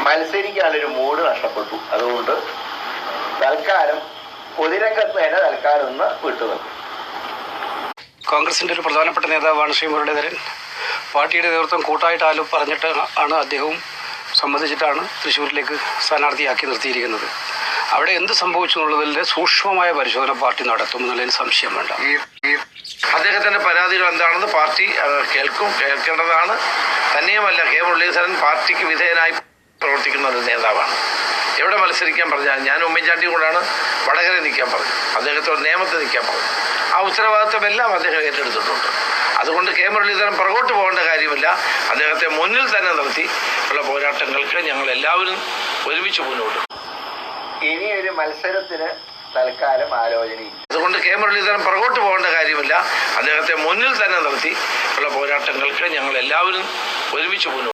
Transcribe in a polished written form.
മത്സരിക്കാനൊരു mood നഷ്ടപ്പെട്ടു. അതുകൊണ്ട് തൽക്കാലം പൊതുരംഗത്ത് തന്നെ തൽക്കാലം ഒന്ന് വിട്ടുനിൽക്കും. കോൺഗ്രസിൻ്റെ ഒരു പ്രധാനപ്പെട്ട നേതാവാണ് ശ്രീ മുരളീധരൻ. പാർട്ടിയുടെ നേതൃത്വം കൂട്ടായിട്ട് പറഞ്ഞിട്ട് ആണ് അദ്ദേഹവും സമ്മതിച്ചിട്ടാണ് തൃശ്ശൂരിലേക്ക് സ്ഥാനാർത്ഥിയാക്കി നിർത്തിയിരിക്കുന്നത്. അവിടെ എന്ത് സംഭവിച്ചു എന്നുള്ളതിൻ്റെ സൂക്ഷ്മമായ പരിശോധന പാർട്ടി നടത്തുമെന്നുള്ളതിന് സംശയം വേണ്ട. അദ്ദേഹത്തിൻ്റെ പരാതികൾ എന്താണെന്ന് പാർട്ടി കേൾക്കേണ്ടതാണ്. തന്നെയുമല്ല, കെ മുരളീധരൻ പാർട്ടിക്ക് വിധേയനായി പ്രവർത്തിക്കുന്ന ഒരു നേതാവാണ്. എവിടെ മത്സരിക്കാൻ പറഞ്ഞാൽ ഞാൻ ഉമ്മൻചാണ്ടിയും കൂടാണ് വടകര നിൽക്കാൻ പറഞ്ഞു, അദ്ദേഹത്തോട് നിയമത്തിൽ നിൽക്കാൻ പറഞ്ഞു. ആ ഉത്തരവാദിത്വമെല്ലാം അദ്ദേഹം ഏറ്റെടുത്തിട്ടുണ്ട്. അതുകൊണ്ട് കെ മുരളീധരൻ പുറകോട്ട് പോകേണ്ട കാര്യമില്ല. അദ്ദേഹത്തെ മുന്നിൽ തന്നെ നിർത്തി ഉള്ള പോരാട്ടങ്ങൾക്ക് ഞങ്ങൾ എല്ലാവരും ഒരുമിച്ച് മുന്നോട്ട്. ഇനിയൊരു മത്സരത്തിന് തൽക്കാലം ആലോചനയില്ല. അതുകൊണ്ട് കെ മുരളീധരൻ പുറകോട്ട് പോകേണ്ട കാര്യമില്ല. അദ്ദേഹത്തെ മുന്നിൽ തന്നെ നിർത്തി ഉള്ള പോരാട്ടങ്ങൾക്ക് ഞങ്ങൾ എല്ലാവരും ഒരുമിച്ച് മുന്നോട്ട്.